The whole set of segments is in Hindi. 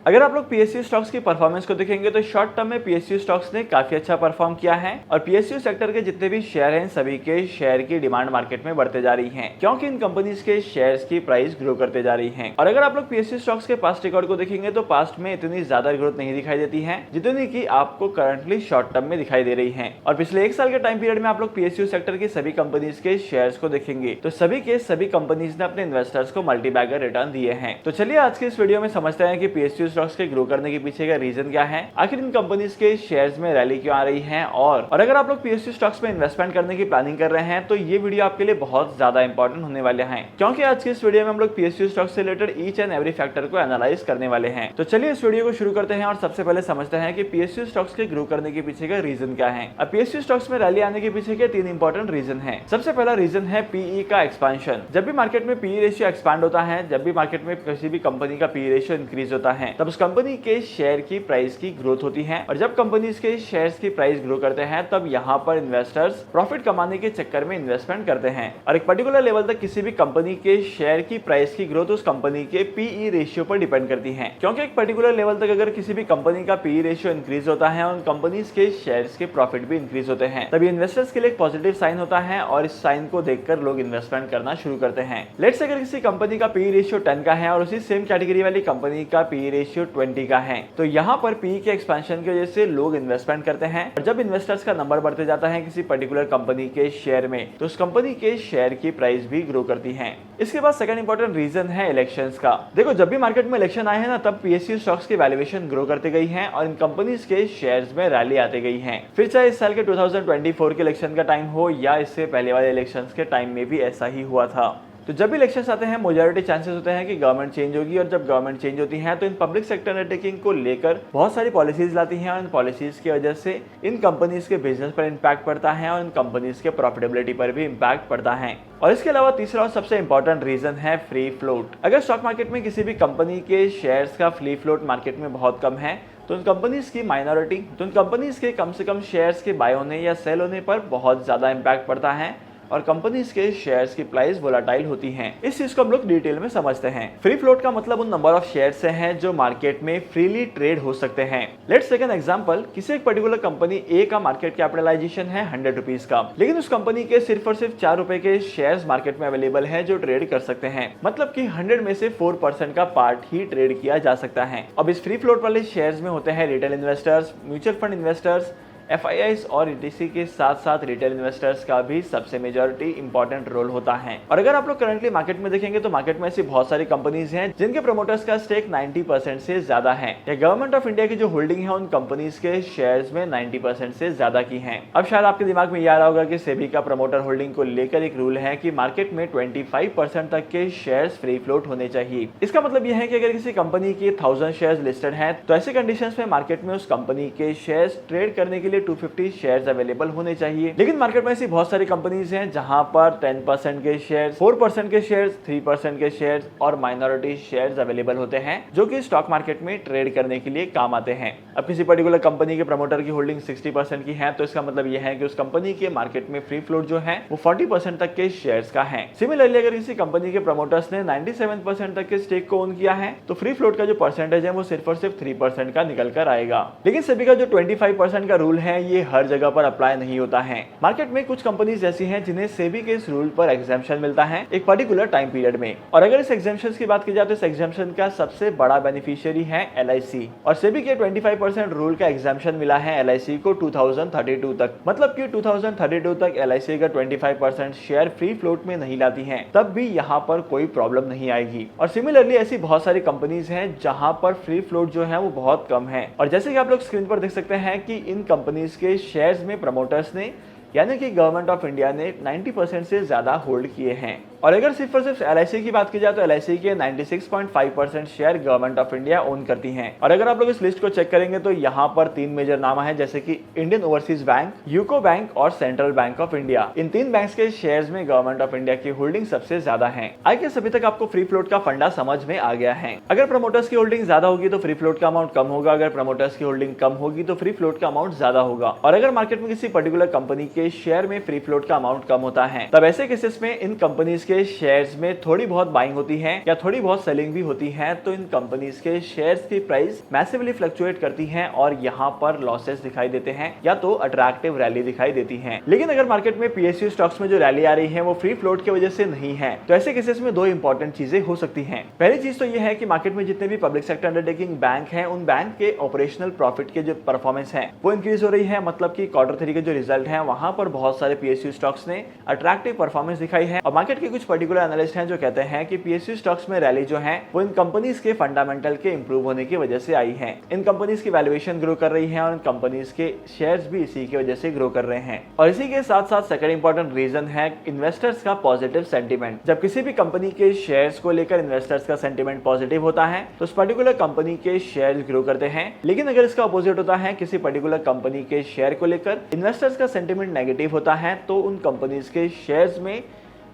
अगर आप लोग पीएसयू स्टॉक्स की परफॉर्मेंस को देखेंगे तो शॉर्ट टर्म में पीएसयू स्टॉक्स ने काफी अच्छा परफॉर्म किया है और पीएसयू सेक्टर के जितने भी शेयर हैं सभी के शेयर की डिमांड मार्केट में बढ़ते जा रही है क्योंकि इन कंपनीज के शेयर्स की प्राइस ग्रो करते जा रही है। और अगर आप लोग पीएसयू स्टॉक्स के पास्ट रिकॉर्ड को देखेंगे तो पास्ट में इतनी ज्यादा ग्रोथ नहीं दिखाई देती है जितनी की आपको करंटली शॉर्ट टर्म में दिखाई दे रही है। और पिछले एक साल के टाइम पीरियड में आप लोग पीएसयू सेक्टर की सभी कंपनीज के शेयर्स को देखेंगे तो सभी के सभी कंपनीज ने अपने इन्वेस्टर्स को मल्टीबैगर रिटर्न दिए हैं। तो चलिए आज के इस वीडियो में समझते हैं कि पीएसयू स्टॉक्स के ग्रो करने के पीछे का रीजन क्या है, आखिर इन कंपनीज के शेयर्स में रैली क्यों आ रही है। और अगर आप लोग पीएसयू स्टॉक्स में इन्वेस्टमेंट करने की प्लानिंग कर रहे हैं तो ये वीडियो आपके लिए बहुत ज्यादा इंपॉर्टेंट होने वाले हैं क्योंकि आज के इस वीडियो में हम लोग पीएसयू स्टॉक्स से related each and every factor को एनालाइज करने वाले हैं। तो चलिए इस वीडियो को शुरू करते हैं और सबसे पहले समझते हैं कि पीएसयू स्टॉक्स के ग्रो करने के पीछे का रीजन क्या है। अब पीएसयू स्टॉक्स में रैली आने के पीछे के तीन इंपॉर्टेंट रीजन है। सबसे पहला रीजन है पीई का एक्सपेंशन। जब भी मार्केट में पीई रेशियो एक्सपैंड होता है, जब भी मार्केट में किसी भी कंपनी का पीई रेशियो इंक्रीज होता है तब उस कंपनी के शेयर की प्राइस की ग्रोथ होती है और जब कंपनीज के शेयर्स की प्राइस ग्रो करते हैं तब यहाँ पर इन्वेस्टर्स प्रॉफिट कमाने के चक्कर में इन्वेस्टमेंट करते हैं और एक पर्टिकुलर लेवल तक किसी भी कंपनी के शेयर की प्राइस की ग्रोथ उस कंपनी के पीई रेशियो पर डिपेंड करती है क्योंकि एक पर्टिकुलर लेवल तक अगर किसी भी कंपनी का पीई रेशियो इंक्रीज होता है और उन कंपनीज के शेयर्स के प्रॉफिट भी इंक्रीज होते हैं तभी इन्वेस्टर्स के लिए एक पॉजिटिव साइन होता है और इस साइन को देखकर लोग इन्वेस्टमेंट करना शुरू करते हैं। लेट्स से अगर किसी कंपनी का पीई रेशियो 10 का है और उसी सेम कैटेगरी वाली कंपनी का पीई रेशियो 20 का है तो यहाँ पर पीई के एक्सपेंशन की वजह से लोग इन्वेस्टमेंट करते हैं और जब इन्वेस्टर्स का नंबर बढ़ते जाता है किसी पर्टिकुलर कंपनी के शेयर में तो उस कंपनी के शेयर की प्राइस भी ग्रो करती है। इसके बाद सेकंड इंपॉर्टेंट रीजन है इलेक्शंस का। देखो जब भी मार्केट में इलेक्शन आए हैं ना तब पीएसयू स्टॉक्स की वैल्यूएशन ग्रो करती गई है और इन कंपनीज के शेयर्स में रैली आती गई है। फिर चाहे इस साल के 2024 के इलेक्शन का टाइम हो या इससे पहले वाले इलेक्शंस के टाइम में भी ऐसा ही हुआ था। तो जब भी इलेक्शंस आते हैं मेजॉरिटी चांसेस होते हैं कि गवर्नमेंट चेंज होगी और जब गवर्नमेंट चेंज होती है तो इन पब्लिक सेक्टर अंडरटेकिंग को लेकर बहुत सारी पॉलिसीज लाती हैं और इन पॉलिसीज की वजह से इन कंपनीज के बिजनेस पर इम्पैक्ट पड़ता है और इन कंपनीज के प्रॉफिटेबिलिटी पर भी इम्पैक्ट पड़ता है। और इसके अलावा तीसरा और सबसे इंपॉर्टेंट रीजन है फ्री फ्लोट। अगर स्टॉक मार्केट में किसी भी कंपनी के शेयर्स का फ्री फ्लोट मार्केट में बहुत कम है तो उन कंपनीज की माइनॉरिटी तो उन कंपनीज के कम से कम शेयर्स के बाय होने या सेल होने पर बहुत ज्यादा इम्पैक्ट पड़ता है और कंपनीज के शेयर्स की प्राइस वोलाटाइल होती हैं। इस चीज को हम लोग डिटेल में समझते हैं। फ्री फ्लोट का मतलब उन नंबर ऑफ शेयर से है जो मार्केट में फ्रीली ट्रेड हो सकते हैं। लेट्स टेक एन एग्जांपल, किसी एक पर्टिकुलर कंपनी ए का मार्केट कैपिटलाइजेशन है 100 रुपीज का, लेकिन उस कंपनी के सिर्फ और सिर्फ 4 रुपए के शेयर्स मार्केट में अवेलेबल है जो ट्रेड कर सकते हैं। मतलब कि 100 में से 4% का पार्ट ही ट्रेड किया जा सकता है। अब इस फ्री फ्लोट वाले शेयर्स में होते हैं retail investors, mutual fund investors, FIIs और ETC के साथ साथ रिटेल इन्वेस्टर्स का भी सबसे मेजॉरिटी इंपॉर्टेंट रोल होता है। और अगर आप लोग करंटली मार्केट में देखेंगे तो मार्केट में ऐसी बहुत सारी कंपनीज हैं जिनके प्रमोटर्स का स्टेक 90% से ज्यादा है या गवर्नमेंट ऑफ इंडिया की जो होल्डिंग है उन कंपनीज के शेयर्स में 90% से ज्यादा की है। अब शायद आपके दिमाग में ये आ रहा होगा कि सेबी का प्रमोटर होल्डिंग को लेकर एक रूल है कि मार्केट में 25% तक के शेयर्स फ्री फ्लोट होने चाहिए। इसका मतलब यह है कि अगर किसी कंपनी के 1000 शेयर्स लिस्टेड हैं तो ऐसे कंडीशंस में मार्केट में उस कंपनी के शेयर्स ट्रेड करने के लिए 250 शेयर्स अवेलेबल होने चाहिए। लेकिन मार्केट में ऐसी बहुत सारी कंपनीज हैं जहां पर 10% के शेयर्स, 4% के शेयर्स, 3% के शेयर्स और माइनॉरिटी शेयर्स अवेलेबल होते हैं जो कि स्टॉक मार्केट में ट्रेड करने के लिए काम आते हैं। अब किसी पर्टिकुलर कंपनी के प्रमोटर की होल्डिंग 60% की है तो इसका मतलब यह है कि उस कंपनी के मार्केट में फ्री फ्लोट जो है वो 40% तक के शेयर्स का है। सिमिलरली अगर किसी कंपनी के प्रमोटर्स ने 97% तक के स्टेक को ओन किया है तो फ्री फ्लोट का जो परसेंटेज है वो सिर्फ और सिर्फ 3% का निकल कर आएगा। लेकिन सेबी का जो 25% का रूल है ये हर जगह पर अप्लाई नहीं होता है। मार्केट में कुछ कंपनीज ऐसी हैं जिन्हें सेबी के इस रूल पर एग्जेम्पशन मिलता है एक पर्टिकुलर टाइम पीरियड में। और अगर इस एग्जेम्पशन की बात की जाए तो इस एग्जेम्पशन का सबसे बड़ा बेनिफिशियरी है LIC और सेबी के 25% रूल का एग्जेम्पशन मिला है LIC को 2032 तक। मतलब कि 2032 तक LIC का 25% शेयर फ्री फ्लोट में नहीं लाती है तब भी यहाँ पर कोई प्रॉब्लम नहीं आएगी। और सिमिलरली ऐसी बहुत सारी कंपनीज हैं जहां पर फ्री फ्लोट जो है वो बहुत कम है। और जैसे कि आप लोग स्क्रीन पर देख सकते हैं कि इन कंपनीज के शेयर्स में प्रमोटर्स ने यानी कि गवर्नमेंट ऑफ इंडिया ने 90% से ज्यादा होल्ड किए हैं। और अगर सिर्फ और सिर्फ LIC की बात की जाए तो LIC के 96.5% share government of India own करती हैं। और अगर आप लोग इस लिस्ट को चेक करेंगे तो यहाँ पर 3 मेजर नाम है जैसे कि Indian Overseas Bank, UCO bank और सेंट्रल बैंक ऑफ इंडिया। इन 3 बैंक्स के शेयर्स में गवर्नमेंट ऑफ इंडिया की होल्डिंग सबसे ज्यादा है। आई गेस अभी तक आपको फ्री फ्लोट का फंडा समझ में आ गया है। अगर प्रमोटर्स की होल्डिंग ज्यादा होगी तो फ्री फ्लोट का अमाउंट कम होगा, अगर प्रमोटर्स की होल्डिंग कम होगी तो फ्री फ्लोट का अमाउंट ज्यादा होगा। और अगर मार्केट में किसी पर्टिकुलर कंपनी के शेयर में फ्री फ्लोट का अमाउंट कम होता है तब ऐसे केसेस में इन कंपनीज के शेयर्स में थोड़ी बहुत बाइंग होती है या थोड़ी बहुत सेलिंग भी होती है तो इन कंपनीज के शेयर्स की प्राइस मैसिवली फ्लक्चुएट करती है और यहाँ पर लॉसेस दिखाई देते हैं या तो अट्रैक्टिव रैली दिखाई देती है। लेकिन अगर मार्केट में पीएसयू स्टॉक्स में जो रैली आ रही है वो फ्री फ्लोट की वजह से नहीं है तो ऐसे केसेस में दो इंपॉर्टेंट चीजें हो सकती हैं। पहली चीज तो ये है कि मार्केट में जितने भी पब्लिक सेक्टर अंडरटेकिंग बैंक हैं उन बैंक के ऑपरेशनल प्रॉफिट के जो परफॉर्मेंस है वो इंक्रीज हो रही है। मतलब कि Q3 के जो रिजल्ट है वहां पर बहुत सारे पीएसयू स्टॉक्स ने अट्रैक्टिव परफॉर्मेंस दिखाई है और मार्केट के कुछ पर्टिकुलर एनालिस्ट हैं जो कहते हैं कि पीएसयू स्टॉक्स में रैली जो है वो इन कंपनीज के फंडामेंटल के इंप्रूव होने की वजह से आई है। इन कंपनीज की वैल्यूएशन ग्रो कर रही है और इन कंपनीज के शेयर्स भी इसी की वजह से ग्रो कर रहे हैं। और इसी के साथ साथ सेकंड इंपॉर्टेंट रीजन है इन्वेस्टर्स का पॉजिटिव सेंटीमेंट। जब किसी भी कंपनी के शेयर्स को लेकर इन्वेस्टर्स का सेंटीमेंट पॉजिटिव होता है तो उस पर्टिकुलर कंपनी के शेयर्स ग्रो करते हैं। लेकिन अगर इसका अपोजिट होता है, किसी पर्टिकुलर कंपनी के शेयर को लेकर इन्वेस्टर्स का सेंटीमेंट नेगेटिव होता है तो उन कंपनीज के शेयर्स में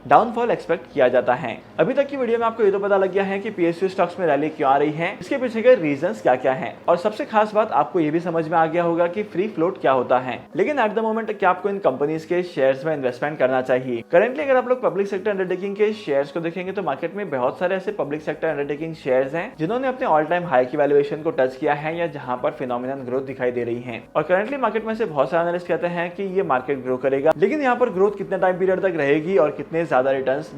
डाउनफॉल एक्सपेक्ट किया जाता है। अभी तक की वीडियो में आपको ये तो पता लग गया है कि पीएसयू स्टॉक्स में रैली क्यों आ रही है, इसके पीछे के रीजंस क्या क्या हैं और सबसे खास बात आपको ये भी समझ में आ गया होगा कि फ्री फ्लोट क्या होता है। लेकिन एट द मोमेंट क्या आपको इन कंपनीज के शेयर्स में इन्वेस्टमेंट करना चाहिए? करेंटली अगर आप लोग पब्लिक सेक्टर अंडरटेकिंग के शेयर्स को देखेंगे तो मार्केट में बहुत सारे ऐसे पब्लिक सेक्टर अंडरटेकिंग शेयर्स हैं जिन्होंने अपने ऑल टाइम हाई की वैल्यूएशन को टच किया है या जहां पर फिनोमिनल ग्रोथ दिखाई दे रही है। और करेंटली मार्केट में से बहुत सारे एनालिस्ट कहते हैं कि ये मार्केट ग्रो करेगा, लेकिन यहाँ पर ग्रोथ कितने टाइम पीरियड तक रहेगी और कितने ज्यादा रिटर्न्स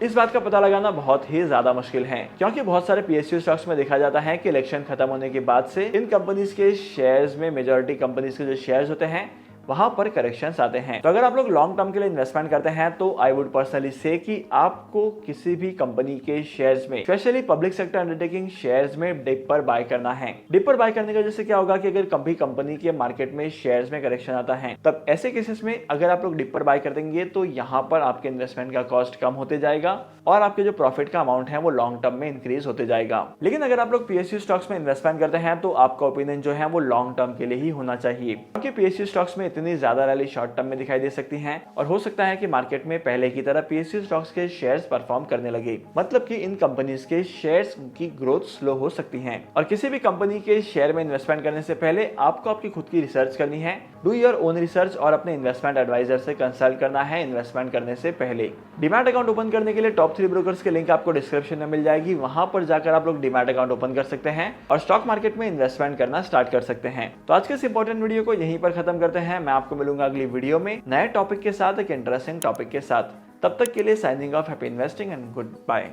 इस बात का पता लगाना बहुत ही ज्यादा मुश्किल है, क्योंकि बहुत सारे पीएसयू स्टॉक्स में देखा जाता है कि इलेक्शन खत्म होने के बाद से इन कंपनीज के शेयर्स में मेजॉरिटी कंपनीज के जो शेयर्स होते हैं वहां पर करेक्शंस आते हैं। तो अगर आप लोग लॉन्ग टर्म के लिए इन्वेस्टमेंट करते हैं तो आई वुड पर्सनली से कि आपको किसी भी कंपनी के शेयर्स में, specially public sector undertaking shares में डिप पर बाय करना है। डिप पर बाय करने की वजह से क्या होगा कि अगर कभी कंपनी के मार्केट में शेयर्स में करेक्शन आता है तब ऐसे केसेस में अगर आप लोग डिप पर बाय कर देंगे तो यहाँ पर आपके इन्वेस्टमेंट का कॉस्ट कम होते जाएगा और आपके जो प्रॉफिट का अमाउंट है वो लॉन्ग टर्म में इंक्रीज होते जाएगा। लेकिन अगर आप लोग पीएसयू स्टॉक्स में इन्वेस्टमेंट करते हैं तो आपका ओपिनियन जो है वो लॉन्ग टर्म के लिए ही होना चाहिए, क्योंकि पीएसयू स्टॉक्स में इतनी ज्यादा रैली शॉर्ट टर्म में दिखाई दे सकती हैं और हो सकता है कि मार्केट में पहले की तरह पीएसयू स्टॉक्स के शेयर्स परफॉर्म करने लगे। मतलब कि इन कंपनीज के शेयर्स की ग्रोथ स्लो हो सकती है। और किसी भी कंपनी के शेयर में इन्वेस्टमेंट करने से पहले आपको आपकी खुद की रिसर्च करनी है। डू योर ओन रिसर्च और अपने इन्वेस्टमेंट एडवाइजर से कंसल्ट करना है इन्वेस्टमेंट करने से पहले। डीमैट अकाउंट ओपन करने के लिए टॉप 3 ब्रोकर्स के लिंक आपको डिस्क्रिप्शन में मिल जाएगी, वहां पर जाकर आप लोग डीमैट अकाउंट ओपन कर सकते हैं और स्टॉक मार्केट में इन्वेस्टमेंट करना स्टार्ट कर सकते हैं। तो आज के इस इंपॉर्टेंट वीडियो को यहीं पर खत्म करते हैं। मैं आपको मिलूंगा अगली वीडियो में नए टॉपिक के साथ, एक इंटरेस्टिंग टॉपिक के साथ। तब तक के लिए signing off, happy investing and good bye.